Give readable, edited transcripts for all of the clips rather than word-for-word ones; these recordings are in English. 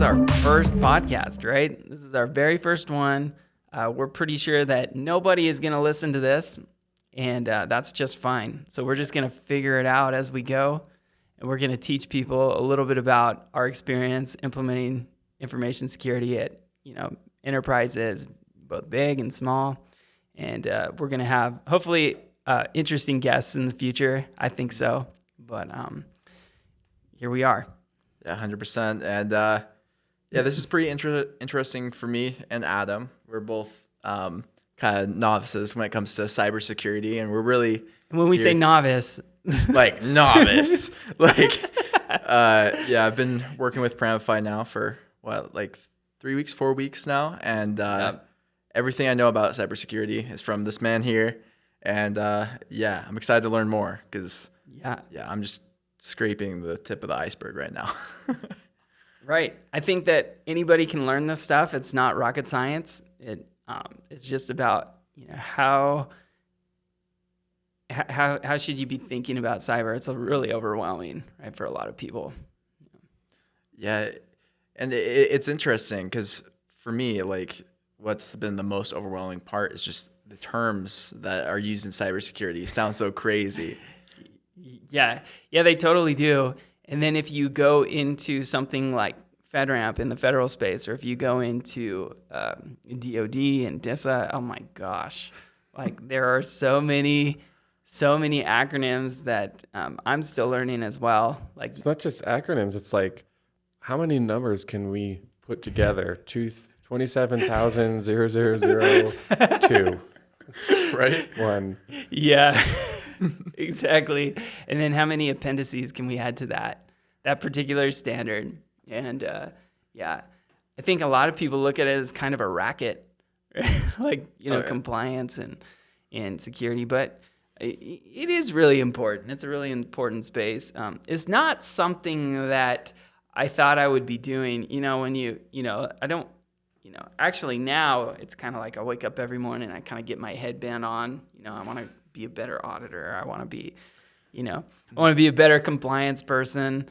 our first podcast, right? This is our very first one. We're pretty sure that nobody is going to listen to this, and that's just fine. So we're just going to figure it out as we go, and we're going to teach people a little bit about our experience implementing information security at, enterprises, both big and small. And we're going to have, hopefully, interesting guests in the future. I think so. But here we are. Yeah, 100%. And this is pretty interesting for me and Adam. We're both kind of novices when it comes to cybersecurity, and we're really... When we say novice... Like novice. I've been working with Paramify now for, 4 weeks now, and everything I know about cybersecurity is from this man here. And I'm excited to learn more because I'm just scraping the tip of the iceberg right now. Right. I think that anybody can learn this stuff. It's not rocket science. It's just about how should you be thinking about cyber. It's really overwhelming, right, for a lot of people. Yeah, and it's interesting because for me, what's been the most overwhelming part is just the terms that are used in cybersecurity sound so crazy. Yeah, they totally do. And then if you go into something like FedRAMP in the federal space, or if you go into DoD and DISA, oh my gosh, there are so many acronyms that I'm still learning as well. It's not just acronyms. It's how many numbers can we put together? 27,000,002. Right? One. Yeah, exactly. And then how many appendices can we add to that particular standard? And I think a lot of people look at it as kind of a racket, compliance and security, but it is really important. It's a really important space. It's not something that I thought I would be doing, actually now it's kind of like I wake up every morning and I kind of get my headband on, I want to be a better auditor. I want to be, I want to be a better compliance person.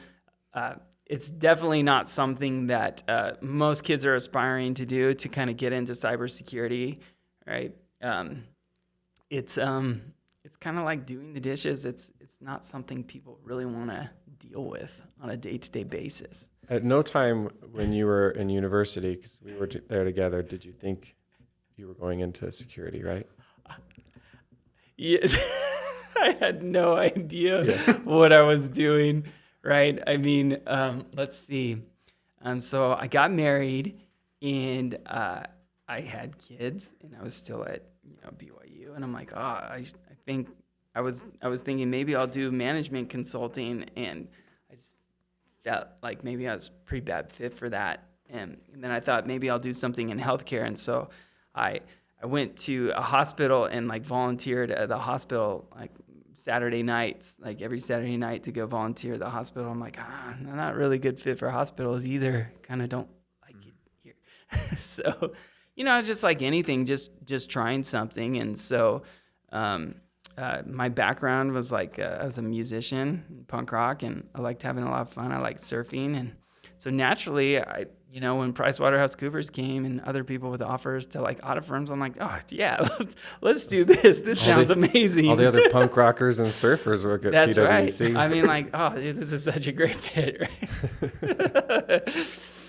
It's definitely not something that most kids are aspiring to do, to kind of get into cybersecurity, right? It's kind of like doing the dishes. It's not something people really want to deal with on a day-to-day basis. At no time when you were in university, because we were there together, did you think you were going into security, right? Yeah, I had no idea what I was doing, right? I mean, let's see. So I got married, and I had kids, and I was still at BYU, and I'm like, I think I was thinking maybe I'll do management consulting, and I just felt like maybe I was a pretty bad fit for that, and then I thought maybe I'll do something in healthcare, and so I went to a hospital and volunteered at the hospital Saturday nights, every Saturday night to go volunteer at the hospital. I'm like, I'm not really good fit for hospitals either. Kind of don't like it here. So, just like anything, just trying something. And so my background was I was a musician, punk rock, and I liked having a lot of fun. I liked surfing. And so naturally, when PricewaterhouseCoopers came and other people with offers to audit firms, I'm like, oh yeah, let's do this. This sounds amazing. All the other punk rockers and surfers work at That's PwC. Right. I mean, dude, this is such a great fit, right?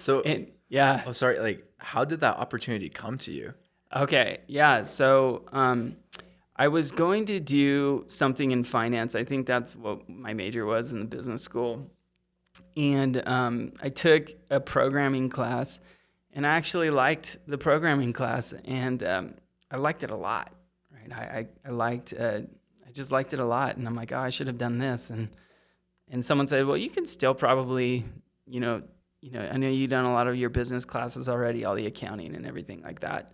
So, and, yeah. Oh, sorry. How did that opportunity come to you? Okay. Yeah. So, I was going to do something in finance. I think that's what my major was in the business school. And I took a programming class, and I actually liked the programming class, and I liked it a lot. Right? I just liked it a lot, and I'm like, I should have done this. And someone said, well, you can still probably, I know you've done a lot of your business classes already, all the accounting and everything like that.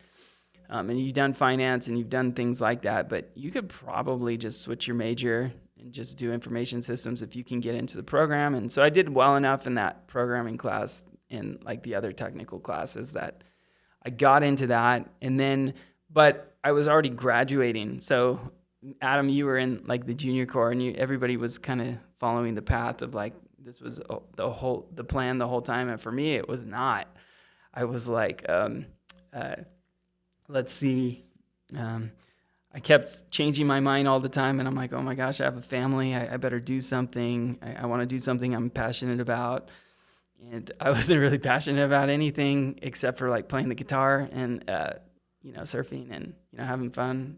And you've done finance and you've done things like that, but you could probably just switch your major and just do information systems if you can get into the program. And so I did well enough in that programming class and the other technical classes that I got into that. And then, but I was already graduating. So Adam, you were in the junior corps, and everybody was kind of following the path of this was the plan the whole time. And for me, it was not. I was like, let's see. I kept changing my mind all the time, and I'm like, oh my gosh, I have a family. I better do something. I want to do something I'm passionate about. And I wasn't really passionate about anything except for like playing the guitar and, surfing and, having fun,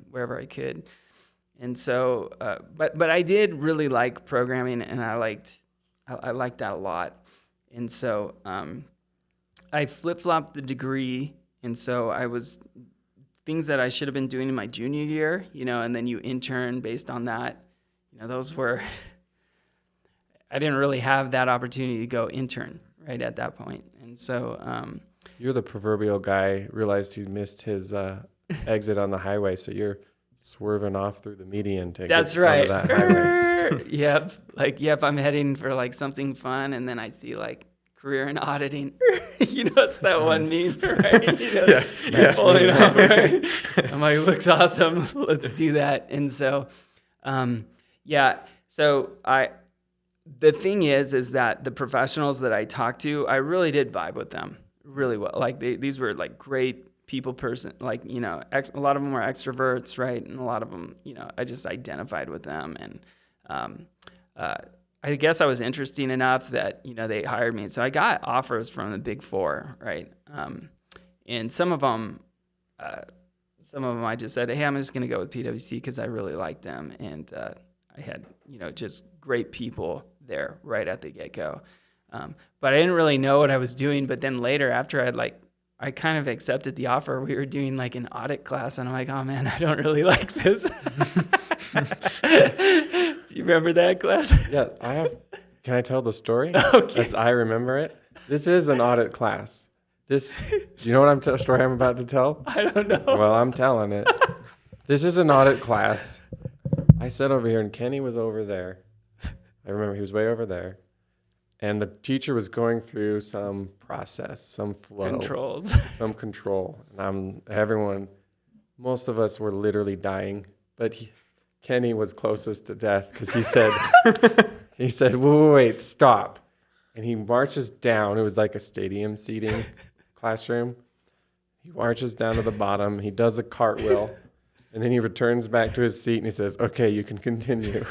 wherever I could. And so, but I did really like programming, and I liked that a lot. And so, I flip-flopped the degree. And so I was things that I should have been doing in my junior year, and then you intern based on that. Those were, I didn't really have that opportunity to go intern right at that point. And so, you're the proverbial guy, realized he missed his exit on the highway. So you're swerving off through the median to that's get right. onto that highway. Yep. I'm heading for like something fun. And then I see like career in auditing. It's that one meme, right? Pulling up, right? I'm like, looks awesome. Let's do that. And so, So the thing is that the professionals that I talked to, I really did vibe with them really well. Like these were like great people person, like, a lot of them were extroverts, right? And a lot of them, I just identified with them. And, I guess I was interesting enough that, they hired me. So I got offers from the Big Four, right? And some of them I just said, hey, I'm just going to go with PwC because I really liked them. And I had, just great people there right at the get-go. But I didn't really know what I was doing. But then later, after I kind of accepted the offer, we were doing like an audit class. And I'm like, oh, man, I don't really like this. Do you remember that class? Yeah, I have. Can I tell the story? Okay. As I remember it. This is an audit class. Do you know what story I'm about to tell? I don't know. Well, I'm telling it. This is an audit class. I sat over here and Kenny was over there. I remember he was way over there. And the teacher was going through some process, some flow. Controls. Some control. And most of us were literally dying. But Kenny was closest to death because he said, wait, stop. And he marches down. It was like a stadium seating classroom. He marches down to the bottom. He does a cartwheel. And then he returns back to his seat and he says, okay, you can continue.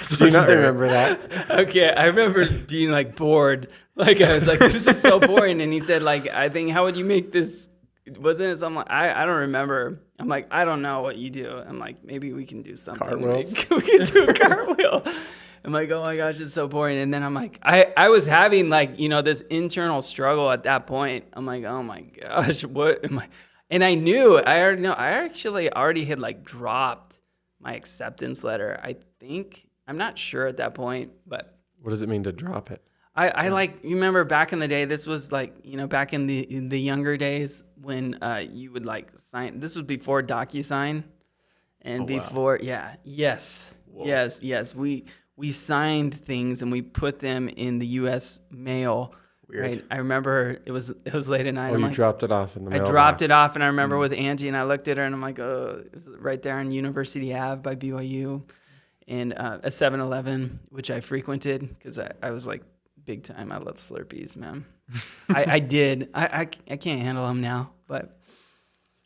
Do you not remember that? Okay, I remember being like bored. Like I was like, this is so boring. And he said, like, I think, how would you make this? Wasn't it something like, I don't remember. I'm like, I don't know what you do. I'm like, maybe we can do something. Cartwheels? We can do a cartwheel. I'm like, oh my gosh, it's so boring. And then I'm like, I was having like, this internal struggle at that point. I'm like, oh my gosh, what am I? And I knew, I actually already had like dropped my acceptance letter. I think, I'm not sure at that point, but. What does it mean to drop it? I like, you remember back in the day, this was like, back in the younger days when you would like sign, this was before DocuSign and before, wow. Yes. We signed things and we put them in the U.S. mail. Weird. Right? I remember it was late at night. Oh, you dropped it off in the mailbox. I dropped it off and I remember with Angie and I looked at her and I'm like, oh, it was right there on University Ave by BYU and a 7-Eleven, which I frequented because I was like, big time. I love Slurpees, man. I did. I can't handle them now, but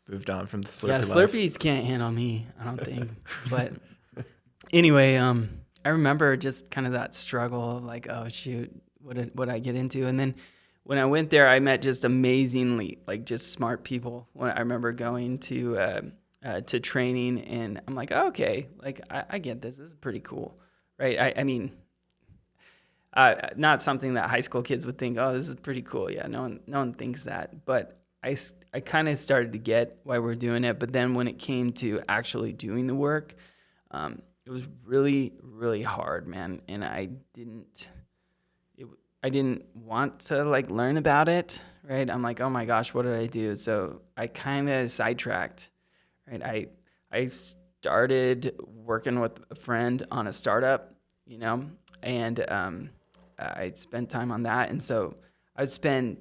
moved on from the Slurpee. Yeah, Slurpees can't handle me, I don't think. But anyway, I remember just kind of that struggle of like, oh shoot, what I get into? And then when I went there, I met just amazingly like just smart people. When I remember going to training, and I'm like, oh, okay, like I get this. This is pretty cool, right? I mean. Not something that high school kids would think, oh, this is pretty cool. Yeah, no one thinks that. But I kind of started to get why we're doing it. But then when it came to actually doing the work, it was really, really hard, man. And I didn't want to like learn about it, right? I'm like, oh my gosh, what did I do? So I kind of sidetracked, right? I started working with a friend on a startup, and I spent time on that. And so I'd spend,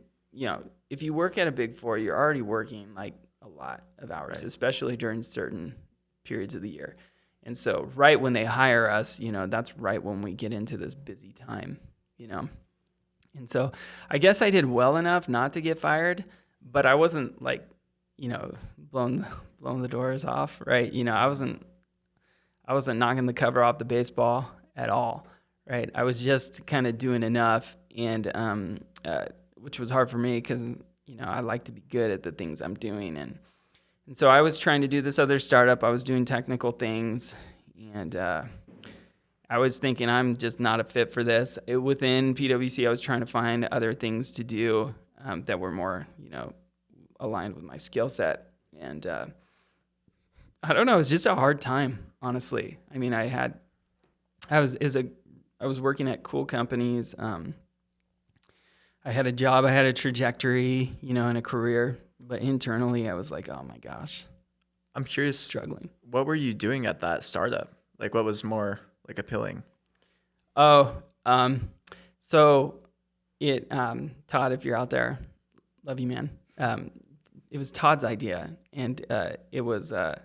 if you work at a Big Four, you're already working like a lot of hours, right, especially during certain periods of the year. And so right when they hire us, that's right when we get into this busy time, And so I guess I did well enough not to get fired, but I wasn't like, blowing the doors off, right? I wasn't knocking the cover off the baseball at all, right? I was just kind of doing enough, and which was hard for me because I like to be good at the things I'm doing, and so I was trying to do this other startup. I was doing technical things, and I was thinking I'm just not a fit for this. Within PwC, I was trying to find other things to do that were more, aligned with my skill set. And I don't know, it was just a hard time, honestly. I mean, I was working at cool companies. I had a job, I had a trajectory, in a career, but internally I was like, oh my gosh. I'm curious, struggling. What were you doing at that startup? Like, what was more like appealing? So it, Todd, if you're out there, love you, man. It was Todd's idea, and it was a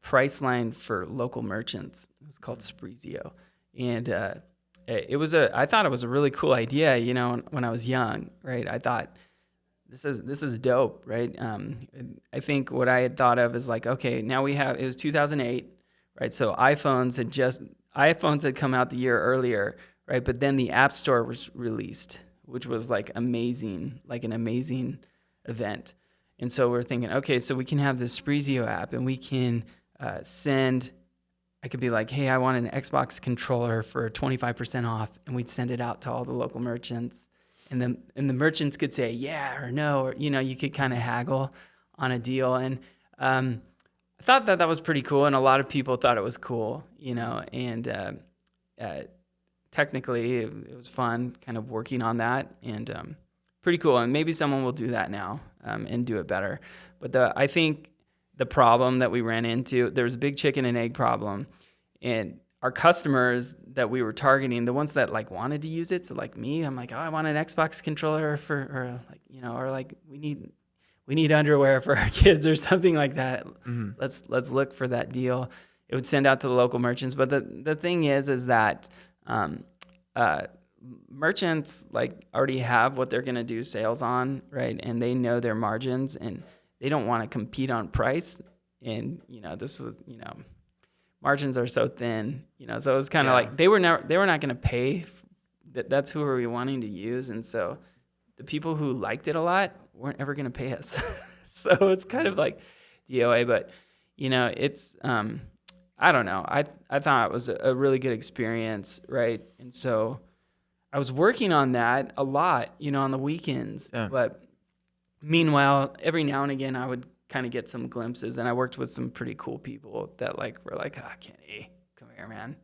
Priceline for local merchants. It was called Sprezio, and I thought it was a really cool idea. When I was young, right? I thought this is dope, right? I think what I had thought of is like, okay, now it was 2008, right? So iPhones had come out the year earlier, right? But then the App Store was released, which was like an amazing event. And so we're thinking, okay, so we can have this Sprezio app, and we can send. I could be like, hey, I want an Xbox controller for 25% off, and we'd send it out to all the local merchants, and the merchants could say yeah or no, or you could kind of haggle on a deal. And I thought that was pretty cool, and a lot of people thought it was cool, and technically it was fun kind of working on that, and pretty cool. And maybe someone will do that now and do it better. But I think the problem that we ran into, there was a big chicken and egg problem, and our customers that we were targeting, the ones that like wanted to use it, so like me, I'm like, oh, I want an Xbox controller or we need underwear for our kids or something like that. Mm-hmm. Let's look for that deal. It would send out to the local merchants, but the thing is that merchants like already have what they're going to do sales on, right? And they know their margins, and they don't want to compete on price. And this was margins are so thin, so it was kind of like they were not going to pay. That's who we were wanting to use, and so the people who liked it a lot weren't ever going to pay us. So it's kind of like DOA, but it's I don't know. I thought it was a really good experience, right? And so I was working on that a lot, on the weekends. Yeah. But meanwhile, every now and again, I would kind of get some glimpses, and I worked with some pretty cool people that were like, Kenny, come here, man.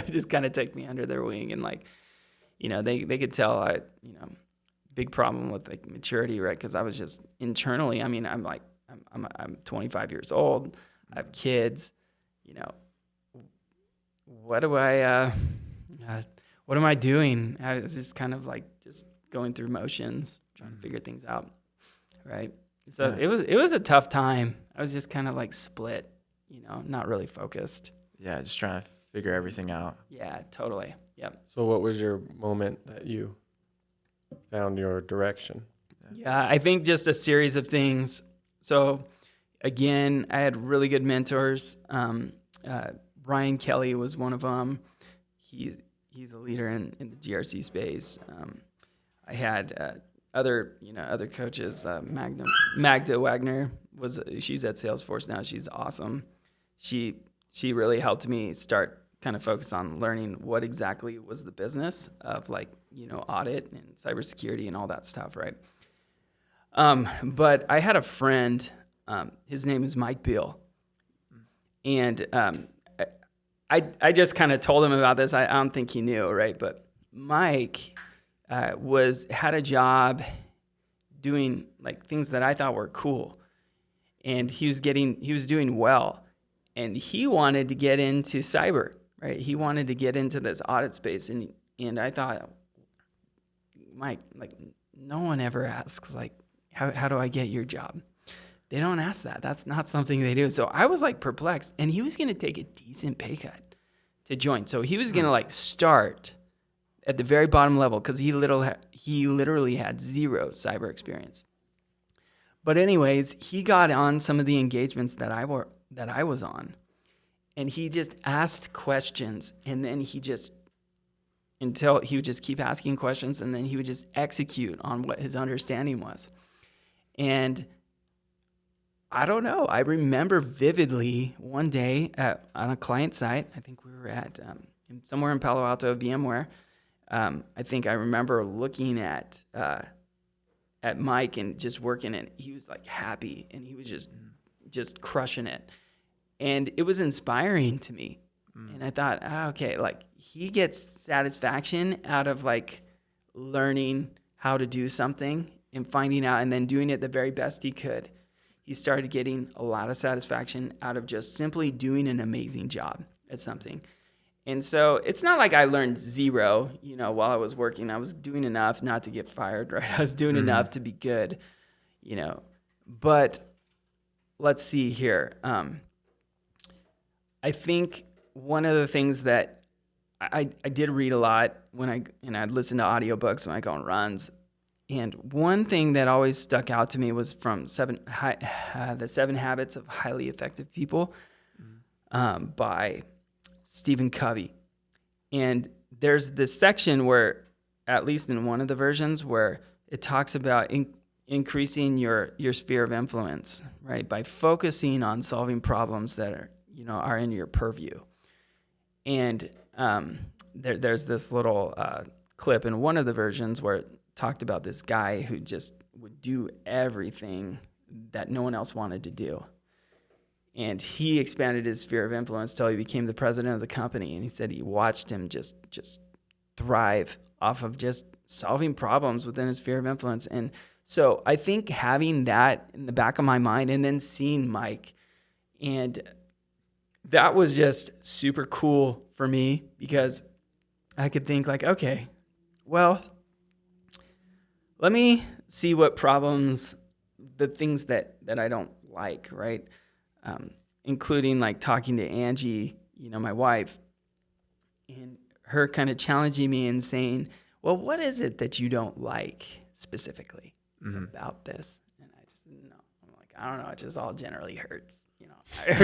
Just kind of take me under their wing, and they could tell I, big problem with like maturity, right? Because I was just internally, I mean, I'm 25 years old, I have kids, what am I doing? I was just kind of like just going through motions, trying to figure things out, right? So it was a tough time. I was just kind of like split, not really focused. Yeah, just trying to figure everything out. Yeah, totally. Yep. So what was your moment that you found your direction? Yeah, I think just a series of things. So again, I had really good mentors. Brian Kelly was one of them. He's a leader in the GRC space. I had other coaches. Magda Wagner she's at Salesforce now. She's awesome. She really helped me start kind of focus on learning what exactly was the business of audit and cybersecurity and all that stuff, right? But I had a friend. His name is Mike Beal, and I just kind of told him about this. I don't think he knew, right? But Mike had a job doing like things that I thought were cool, and he was doing well, and he wanted to get into cyber, right? He wanted to get into this audit space, and I thought, Mike, like no one ever asks like how do I get your job, They don't ask that. That's not something they do. So I was like perplexed, and he was going to take a decent pay cut to join. So he was going to like start at the very bottom level because he literally had zero cyber experience. But anyways, he got on some of the engagements that I was on, and he just asked questions, and then until he would just keep asking questions, and then he would just execute on what his understanding was. And I don't know. I remember vividly one day on a client site. I think we were at somewhere in Palo Alto, VMware. I think I remember looking at Mike and just working, and he was like happy, and he was just crushing it, and it was inspiring to me. And I thought, okay, like he gets satisfaction out of like learning how to do something and finding out, and then doing it the very best he could. He started getting a lot of satisfaction out of just simply doing an amazing job at something. And so it's not like I learned zero, while I was working. I was doing enough not to get fired, right? I was doing enough to be good, But let's see here. I think one of the things that I did read a lot I'd listen to audiobooks when I go on runs. And one thing that always stuck out to me was from the 7 Habits of Highly Effective People by Stephen Covey. And there's this section where, at least in one of the versions, where it talks about increasing your sphere of influence, right? By focusing on solving problems that are in your purview. And there's this little clip in one of the versions where it talked about this guy who just would do everything that no one else wanted to do. And he expanded his sphere of influence till he became the president of the company. And he said he watched him just thrive off of just solving problems within his sphere of influence. And so I think having that in the back of my mind, and then seeing Mike, and that was just super cool for me, because I could think like, okay, well, let me see what problems, the things that I don't like, right? Including like talking to Angie, my wife, and her kind of challenging me and saying, well, what is it that you don't like specifically about this? And I just didn't know. I'm like, I don't know. It just all generally hurts, I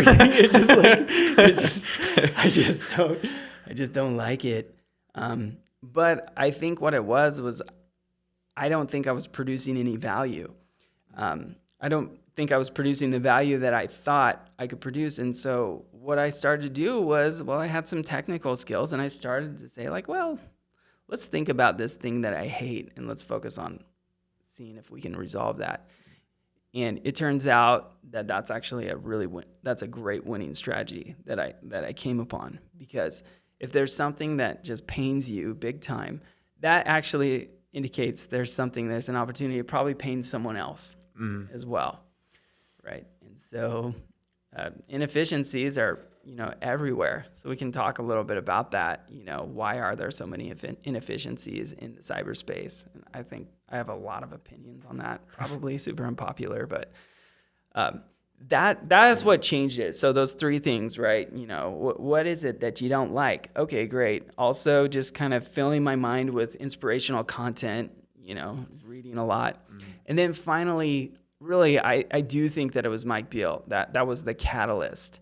just don't like it. But I think what it was I don't think I was producing any value. I don't think I was producing the value that I thought I could produce. And so what I started to do was, I had some technical skills, and I started to say like, well, let's think about this thing that I hate, and let's focus on seeing if we can resolve that. And it turns out that that's actually that's a great winning strategy that I came upon, because if there's something that just pains you big time, that actually indicates there's an opportunity to probably pain someone else as well, right? And so inefficiencies are, everywhere. So we can talk a little bit about that. Why are there so many inefficiencies in the cyberspace? And I think I have a lot of opinions on that, probably super unpopular, but that is what changed it. So those 3 things, right? What is it that you don't like? Okay, great. Also, just kind of filling my mind with inspirational content, reading a lot. And then finally, really, I do think that it was Mike Beal. That was the catalyst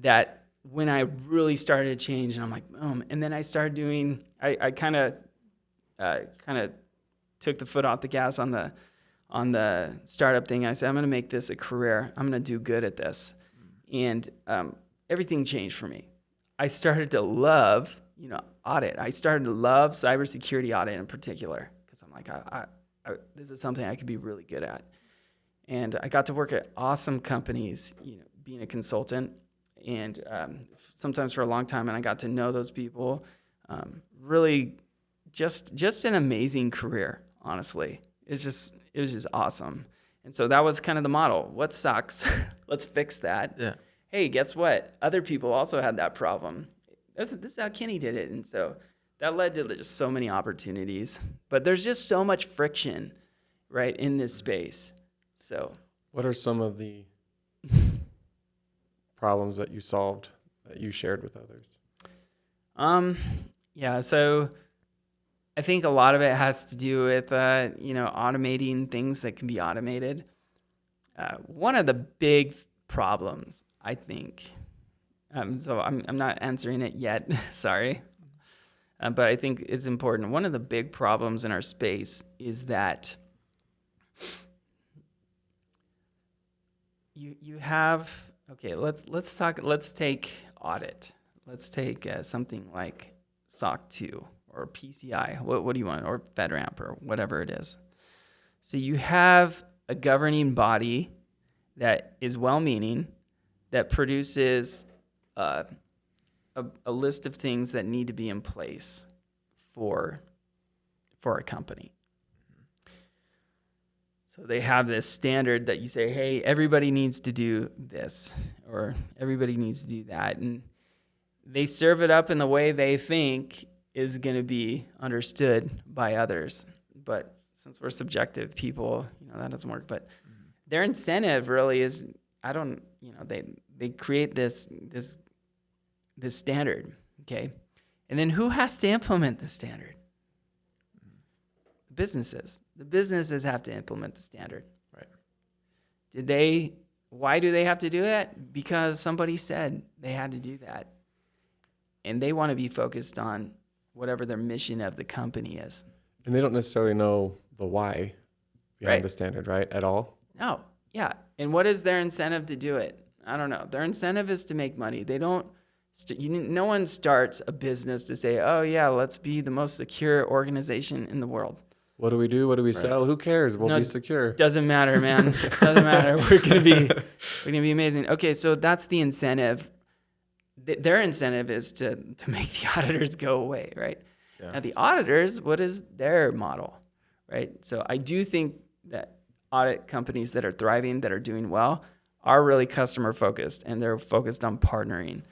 that when I really started to change, and I'm like, boom. And then I started doing, I kind of took the foot off the gas on the startup thing. I said, I'm going to make this a career. I'm going to do good at this. And everything changed for me. I started to love, audit. I started to love cybersecurity audit in particular, because I'm like, this is something I could be really good at. And I got to work at awesome companies, being a consultant, and sometimes for a long time. And I got to know those people. Really, just an amazing career. Honestly, it was just awesome. And so that was kind of the model. What sucks? Let's fix that. Yeah. Hey, guess what? Other people also had that problem. This is how Kenny did it. And so that led to just so many opportunities. But there's just so much friction, right, in this space. So What are some of the problems that you solved that you shared with others? Yeah, so I think a lot of it has to do with, automating things that can be automated. One of the big problems, I think, so I'm not answering it yet, sorry, but I think it's important. One of the big problems in our space is that you have, okay, let's take audit. Let's take something like SOC 2 or PCI. What do you want? Or FedRAMP or whatever it is. So you have a governing body that is well-meaning, that produces a list of things that need to be in place for a company. So they have this standard that you say, hey, everybody needs to do this, or everybody needs to do that. And they serve it up in the way they think is going to be understood by others. But since we're subjective people, that doesn't work. But their incentive really is, they create this standard, okay? And then who has to implement the standard? The businesses. The businesses have to implement the standard. Right. Why do they have to do that? Because somebody said they had to do that. And they want to be focused on whatever their mission of the company is. And they don't necessarily know the why behind Right. the standard, right, at all? No, yeah. And what is their incentive to do it? I don't know. Their incentive is to make money. They don't. No one starts a business to say, "Oh yeah, let's be the most secure organization in the world." What do we do? What do we sell? Who cares? We'll be secure. Doesn't matter, man. Doesn't matter. We're gonna be amazing. Okay, so that's the incentive. Their incentive is to make the auditors go away, right? Yeah. Now the auditors, what is their model, right? So I do think that audit companies that are thriving, that are doing well, are really customer focused, and they're focused on partnering.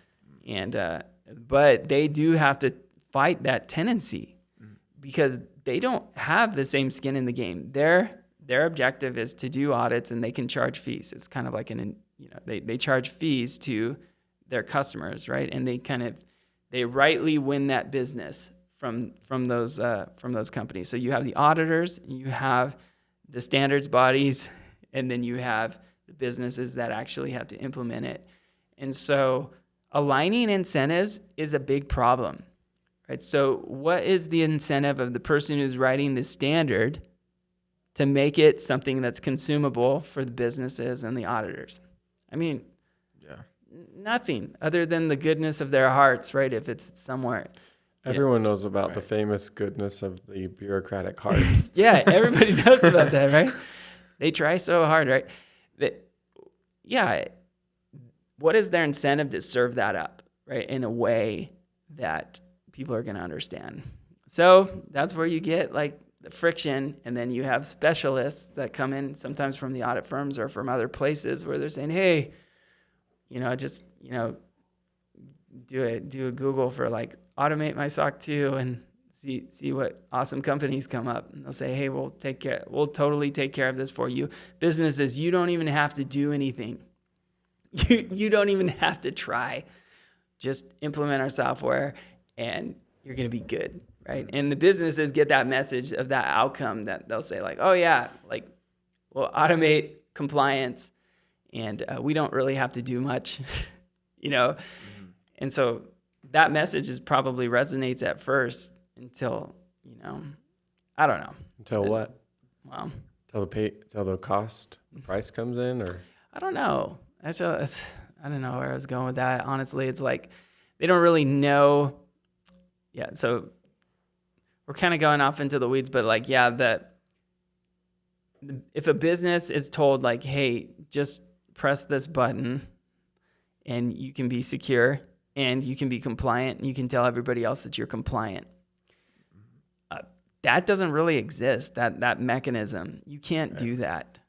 And but they do have to fight that tendency because they don't have the same skin in the game. Their objective is to do audits, and they can charge fees. It's kind of like they charge fees to their customers, right? And they rightly win that business from those companies. So you have the auditors, you have the standards bodies, and then you have the businesses that actually have to implement it. And so aligning incentives is a big problem, right? So what is the incentive of the person who's writing the standard to make it something that's consumable for the businesses and the auditors? I mean, nothing other than the goodness of their hearts, right? If it's somewhere. Everyone knows about the famous goodness of the bureaucratic heart. Yeah, everybody knows about that, right? They try so hard, right? What is their incentive to serve that up, right, in a way that people are going to understand? So that's where you get like the friction, and then you have specialists that come in sometimes from the audit firms or from other places where they're saying, hey, do a Google for like automate my SOC 2 and see what awesome companies come up. And they'll say, hey, we'll totally take care of this for you. Businesses, you don't even have to do anything. You don't even have to try. Just implement our software and you're going to be good, right? And the businesses get that message of that outcome that they'll say like, oh yeah, like we'll automate compliance and we don't really have to do much, And so that message is probably resonates at first until, I don't know. Until what? Well, Till the price comes in, or? I don't know. Actually, I don't know where I was going with that. Honestly, it's like they don't really know. Yeah, so we're kind of going off into the weeds, but like, yeah, if a business is told like, hey, just press this button and you can be secure and you can be compliant and you can tell everybody else that you're compliant. That doesn't really exist, that mechanism. You can't do that,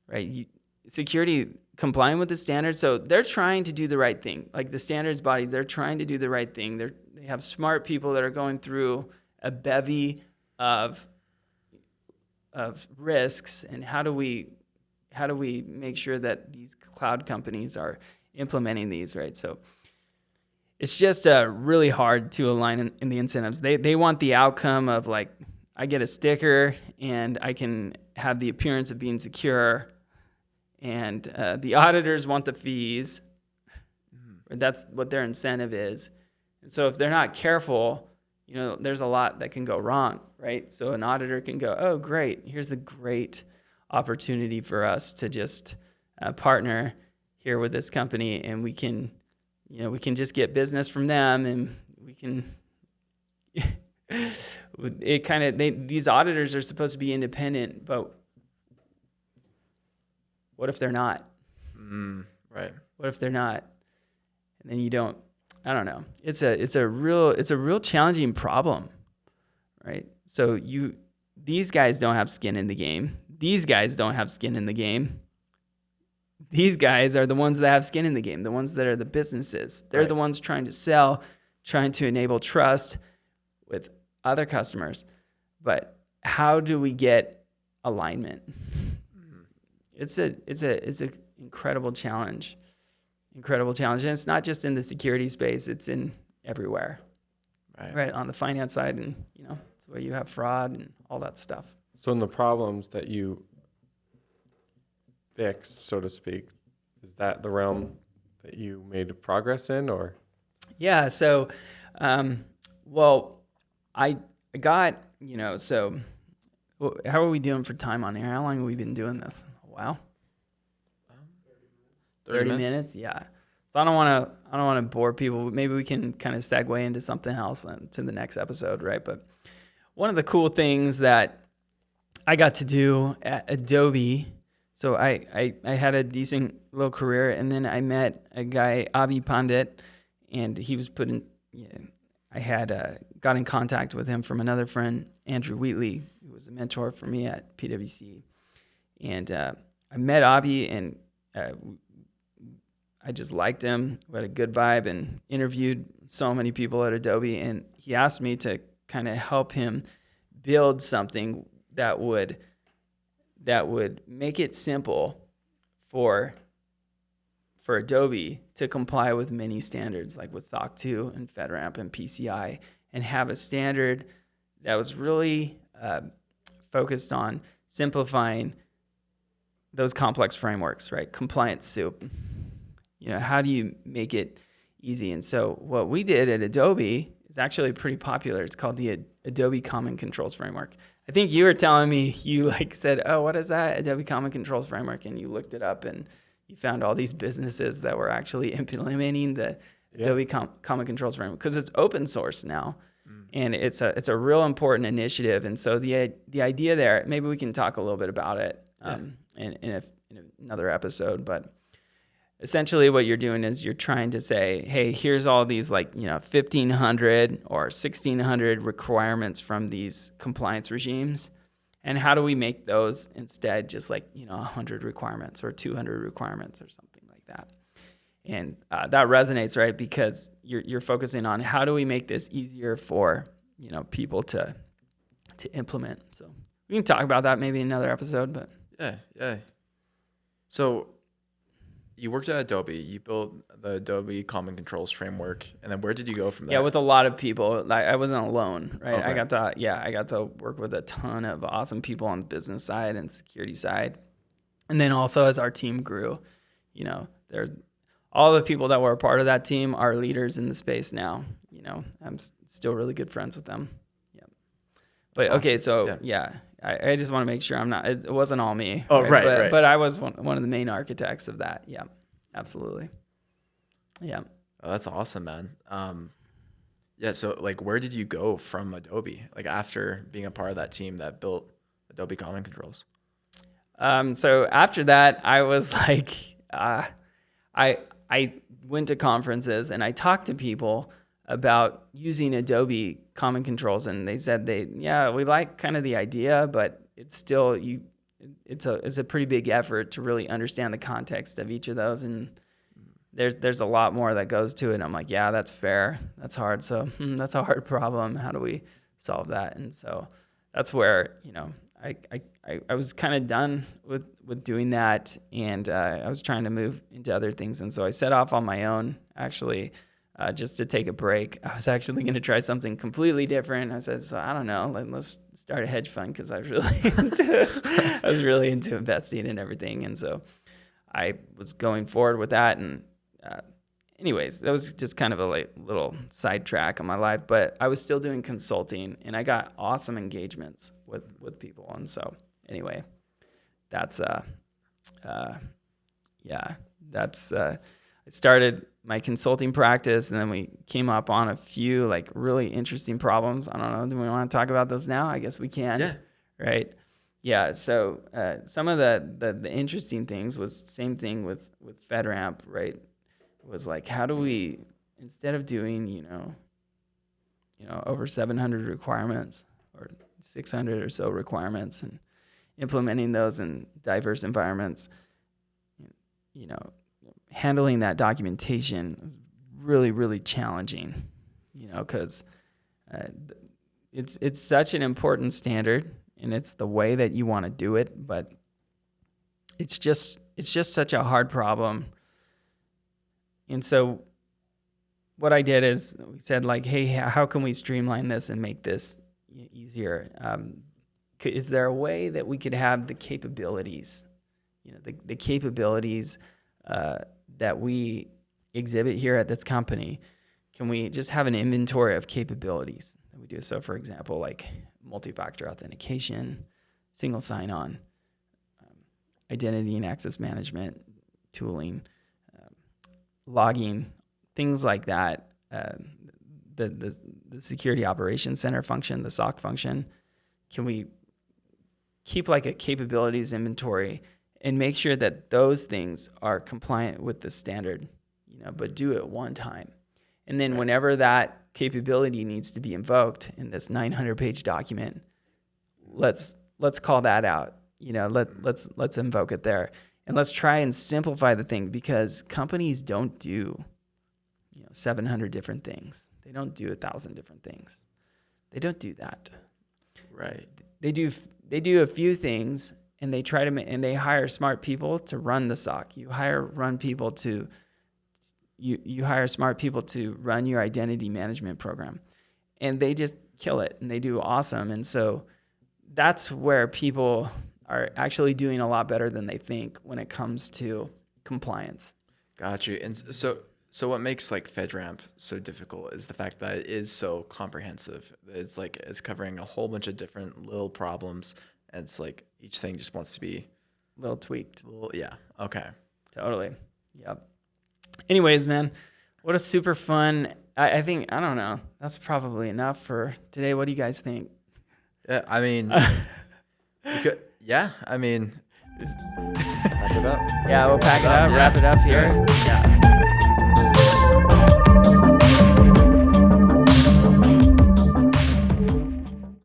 right? Security complying with the standards, so they're trying to do the right thing. Like the standards bodies, they're trying to do the right thing. They have smart people that are going through a bevy of risks, and how do we how do we make sure that these cloud companies are implementing these, right? So it's just really hard to align in the incentives. They want the outcome of like, I get a sticker and I can have the appearance of being secure, and the auditors want the fees. That's what their incentive is. And so if they're not careful, there's a lot that can go wrong, right? So an auditor can go, oh, great, here's a great opportunity for us to just partner here with this company, and we can just get business from them, and we can. These auditors are supposed to be independent, but what if they're not? Right. What if they're not? And then you don't. I don't know. It's a real challenging problem, right? So these guys don't have skin in the game. These guys don't have skin in the game. These guys are the ones that have skin in the game, the ones that are the businesses. They're the ones trying to sell, trying to enable trust with other customers. But how do we get alignment? It's an incredible challenge. Incredible challenge. And it's not just in the security space, it's in everywhere. Right. On the finance side, and it's where you have fraud and all that stuff. So in the problems that you fix, so to speak, is that the realm that you made progress in, or? Yeah. So, I got, so how are we doing for time on here? How long have we been doing this? A while? 30 minutes? Yeah. So I don't want to bore people. Maybe we can kind of segue into something else to the next episode, right? But one of the cool things that I got to do at Adobe, so I had a decent little career, and then I met a guy, Abhi Pandit, and he was I had got in contact with him from another friend, Andrew Wheatley, who was a mentor for me at PwC. And I met Abhi, and I just liked him. We had a good vibe, and interviewed so many people at Adobe. And he asked me to kind of help him build something that would make it simple for Adobe to comply with many standards, like with SOC 2 and FedRAMP and PCI, and have a standard that was really focused on simplifying those complex frameworks, right? Compliance soup. How do you make it easy? And so what we did at Adobe is actually pretty popular. It's called the Adobe Common Controls Framework. I think you were telling me, you said, oh, what is that? Adobe Common Controls Framework. And you looked it up, and you found all these businesses that were actually implementing the Adobe Common Controls Framework, because it's open source now. And it's a real important initiative. And so the idea there, maybe we can talk a little bit about it in another episode, but essentially what you're doing is you're trying to say, hey, here's all these 1,500 or 1,600 requirements from these compliance regimes. And how do we make those instead just 100 requirements or 200 requirements or something like that? And that resonates, right? Because you're focusing on how do we make this easier for people to implement. So we can talk about that maybe in another episode, but yeah. So you worked at Adobe. You built the Adobe Common Controls Framework, and then where did you go from there? Yeah, with a lot of people. I wasn't alone, right? Okay. I got to work with a ton of awesome people on the business side and security side, and then also as our team grew, all the people that were a part of that team are leaders in the space now. I'm still really good friends with them. Yeah. But That's okay, awesome. so I just want to make sure it wasn't all me. Oh, right. But I was one of the main architects of that. Yeah, absolutely. Yeah. Oh, that's awesome, man. So where did you go from Adobe? After being a part of that team that built Adobe Common Controls? So after that, I was I went to conferences and I talked to people about using Adobe Common Controls, and they said we like kind of the idea, but it's still it's a pretty big effort to really understand the context of each of those, and there's a lot more that goes to it. And I'm like, yeah, that's fair. That's hard. So that's a hard problem. How do we solve that? And so that's where I was kind of done with doing that, and I was trying to move into other things. And so I set off on my own, actually, just to take a break. I was actually going to try something completely different. I said, so I don't know, let's start a hedge fund, because I was really into investing and everything. And so I was going forward with that. And anyways, that was just kind of a little sidetrack on my life, but I was still doing consulting, and I got awesome engagements with people. And so anyway, that's I started my consulting practice, and then we came up on a few like really interesting problems. I don't know, do we want to talk about those now? I guess we can. Yeah. Right. Yeah. So some of the interesting things was same thing with FedRAMP, right? It was like, how do we, instead of doing, over 700 requirements or 600 or so requirements and implementing those in diverse environments, handling that documentation was really, really challenging, because it's such an important standard, and it's the way that you want to do it, but it's just such a hard problem. And so what I did is we said, like, hey, how can we streamline this and make this easier? Is there a way that we could have the capabilities, the capabilities that we exhibit here at this company? Can we just have an inventory of capabilities that we do? So, for example, like multi-factor authentication, single sign-on, identity and access management, tooling, logging, things like that. The security operations center function, the SOC function. Can we keep like a capabilities inventory and make sure that those things are compliant with the standard, but do it one time. And then whenever that capability needs to be invoked in this 900-page document, let's call that out. Let's invoke it there. And let's try and simplify the thing, because companies don't do 700 different things. They don't do 1,000 different things. They don't do that. Right. They do a few things, and they try to and they hire smart people to run the SOC. You hire smart people to run your identity management program, and they just kill it, and they do awesome. And so that's where people are actually doing a lot better than they think when it comes to compliance. Got you. And so what makes like FedRAMP so difficult is the fact that it is so comprehensive. It's covering a whole bunch of different little problems, and it's like each thing just wants to be a little tweaked. Yeah. Okay. Totally. Yep. Anyways, man, what a super fun. I think, I don't know, that's probably enough for today. What do you guys think? Yeah, I mean, pack it up. Yeah, we'll pack it up, Yeah, wrap it up here. Yeah.